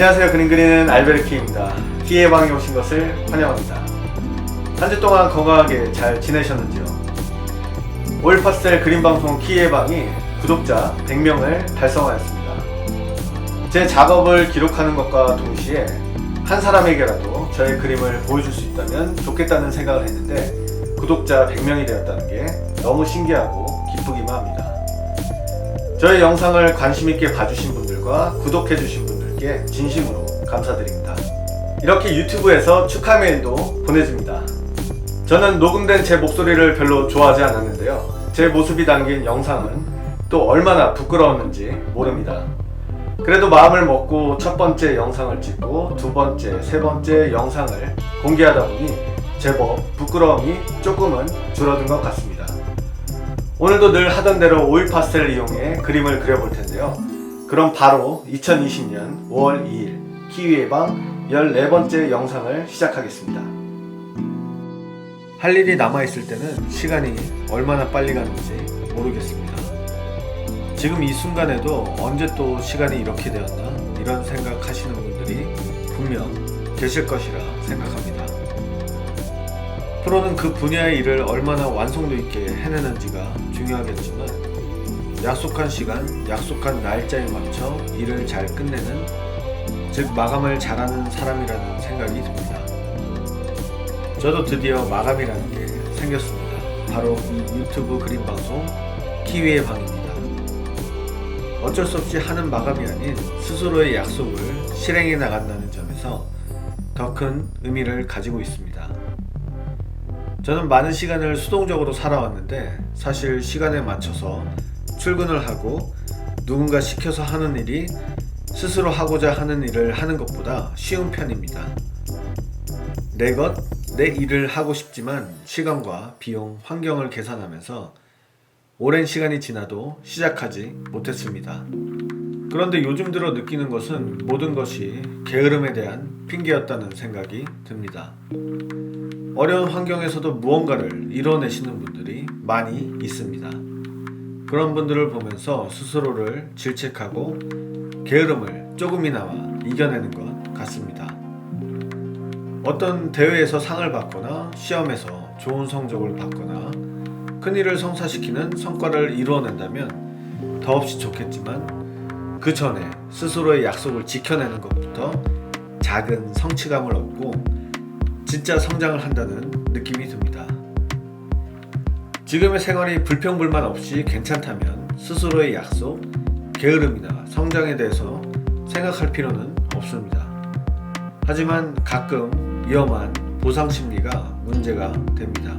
안녕하세요. 그림 그리는 알베르키입니다. 키의 방에 오신 것을 환영합니다. 한 주 동안 건강하게 잘 지내셨는지요? 오일 파스텔 그림 방송 키의 방이 구독자 100명을 달성하였습니다. 제 작업을 기록하는 것과 동시에 한 사람에게라도 저의 그림을 보여줄 수 있다면 좋겠다는 생각을 했는데 구독자 100명이 되었다는 게 너무 신기하고 기쁘기만 합니다. 저의 영상을 관심있게 봐주신 분들과 구독해주신 분들께 진심으로 감사드립니다. 이렇게 유튜브에서 축하 메일도 보내줍니다. 저는 녹음된 제 목소리를 별로 좋아하지 않았는데요. 제 모습이 담긴 영상은 또 얼마나 부끄러웠는지 모릅니다. 그래도 마음을 먹고 첫 번째 영상을 찍고 두 번째, 세 번째 영상을 공개하다 보니 제법 부끄러움이 조금은 줄어든 것 같습니다. 오늘도 늘 하던 대로 오일 파스텔을 이용해 그림을 그려볼 텐데요. 그럼 바로 2020년 5월 2일 키위의 방 14번째 영상을 시작하겠습니다. 할 일이 남아있을 때는 시간이 얼마나 빨리 가는지 모르겠습니다. 지금 이 순간에도 언제 또 시간이 이렇게 되었나 이런 생각하시는 분들이 분명 계실 것이라 생각합니다. 프로는 그 분야의 일을 얼마나 완성도 있게 해내는지가 중요하겠지만 약속한 시간, 약속한 날짜에 맞춰 일을 잘 끝내는, 즉 마감을 잘하는 사람이라는 생각이 듭니다. 저도 드디어 마감이라는 게 생겼습니다. 바로 이 유튜브 그림 방송 키위의 방입니다. 어쩔 수 없이 하는 마감이 아닌 스스로의 약속을 실행해 나간다는 점에서 더 큰 의미를 가지고 있습니다. 저는 많은 시간을 수동적으로 살아왔는데 사실 시간에 맞춰서 출근을 하고 누군가 시켜서 하는 일이 스스로 하고자 하는 일을 하는 것보다 쉬운 편입니다. 내 일을 하고 싶지만 시간과 비용, 환경을 계산하면서 오랜 시간이 지나도 시작하지 못했습니다. 그런데 요즘 들어 느끼는 것은 모든 것이 게으름에 대한 핑계였다는 생각이 듭니다. 어려운 환경에서도 무언가를 이뤄내시는 분들이 많이 있습니다. 그런 분들을 보면서 스스로를 질책하고 게으름을 조금이나마 이겨내는 것 같습니다. 어떤 대회에서 상을 받거나 시험에서 좋은 성적을 받거나 큰일을 성사시키는 성과를 이루어낸다면 더없이 좋겠지만 그 전에 스스로의 약속을 지켜내는 것부터 작은 성취감을 얻고 진짜 성장을 한다는 느낌이 듭니다. 지금의 생활이 불평불만 없이 괜찮다면 스스로의 약속, 게으름이나 성장에 대해서 생각할 필요는 없습니다. 하지만 가끔 위험한 보상심리가 문제가 됩니다.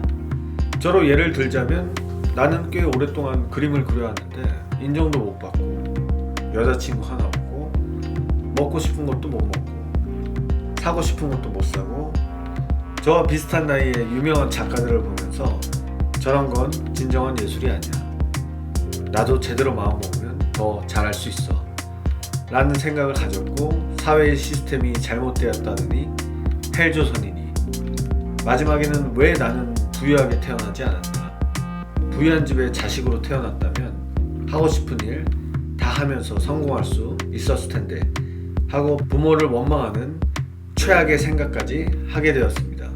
저로 예를 들자면 나는 꽤 오랫동안 그림을 그려왔는데 인정도 못 받고 여자친구 하나 없고 먹고 싶은 것도 못 먹고 사고 싶은 것도 못 사고 저와 비슷한 나이의 유명한 작가들을 보면서 저런 건 진정한 예술이 아니야. 나도 제대로 마음먹으면 더 잘할 수 있어. 라는 생각을 가졌고 사회의 시스템이 잘못되었다느니 헬조선이니 마지막에는 왜 나는 부유하게 태어나지 않았나. 부유한 집에 자식으로 태어났다면 하고 싶은 일 다 하면서 성공할 수 있었을 텐데 하고 부모를 원망하는 최악의 생각까지 하게 되었습니다.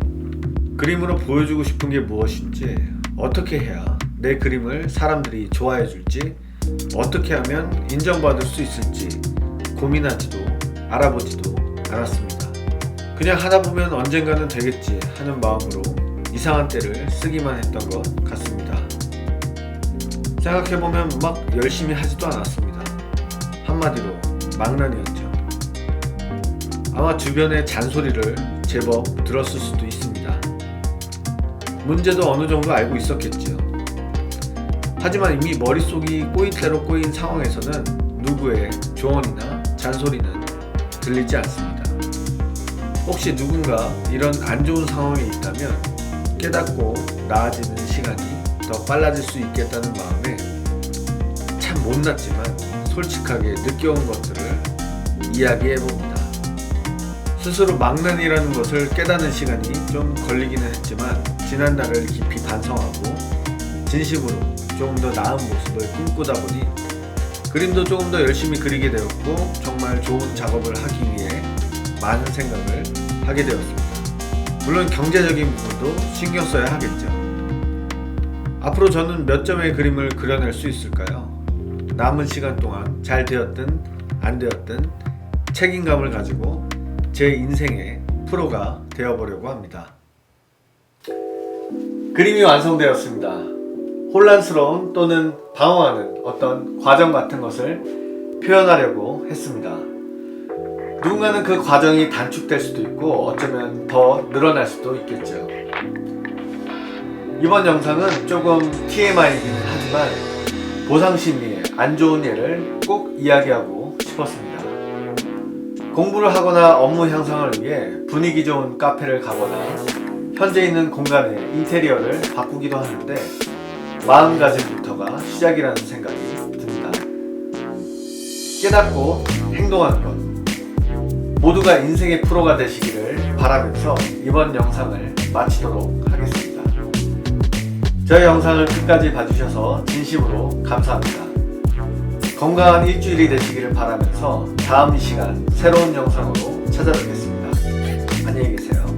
그림으로 보여주고 싶은 게 무엇인지, 어떻게 해야 내 그림을 사람들이 좋아해 줄지, 어떻게 하면 인정받을 수 있을지 고민하지도 알아보지도 않았습니다. 그냥 하다 보면 언젠가는 되겠지 하는 마음으로 이상한 때를 쓰기만 했던 것 같습니다. 생각해보면 막 열심히 하지도 않았습니다. 한마디로 망난이었죠. 아마 주변의 잔소리를 제법 들었을 수도 있습니다. 문제도 어느 정도 알고 있었겠지요. 하지만 이미 머릿속이 꼬인 대로 꼬인 상황에서는 누구의 조언이나 잔소리는 들리지 않습니다. 혹시 누군가 이런 안 좋은 상황에 있다면 깨닫고 나아지는 시간이 더 빨라질 수 있겠다는 마음에 참 못났지만 솔직하게 느껴온 것들을 이야기해봅니다. 스스로 망난이라는 것을 깨닫는 시간이 좀 걸리기는 했지만 지난날을 깊이 반성하고 진심으로 조금 더 나은 모습을 꿈꾸다 보니 그림도 조금 더 열심히 그리게 되었고 정말 좋은 작업을 하기 위해 많은 생각을 하게 되었습니다. 물론 경제적인 부분도 신경 써야 하겠죠. 앞으로 저는 몇 점의 그림을 그려낼 수 있을까요? 남은 시간 동안 잘 되었든 안 되었든 책임감을 가지고 제 인생의 프로가 되어보려고 합니다. 그림이 완성되었습니다. 혼란스러운 또는 방황하는 어떤 과정 같은 것을 표현하려고 했습니다. 누군가는 그 과정이 단축될 수도 있고 어쩌면 더 늘어날 수도 있겠죠. 이번 영상은 조금 TMI이긴 하지만 보상심리의 안 좋은 예를 꼭 이야기하고 싶었습니다. 공부를 하거나 업무 향상을 위해 분위기 좋은 카페를 가거나 현재 있는 공간의 인테리어를 바꾸기도 하는데 마음가짐부터가 시작이라는 생각이 듭니다. 깨닫고 행동하는 것, 모두가 인생의 프로가 되시기를 바라면서 이번 영상을 마치도록 하겠습니다. 저희 영상을 끝까지 봐주셔서 진심으로 감사합니다. 건강한 일주일이 되시기를 바라면서 다음 시간 새로운 영상으로 찾아뵙겠습니다. 안녕히 계세요.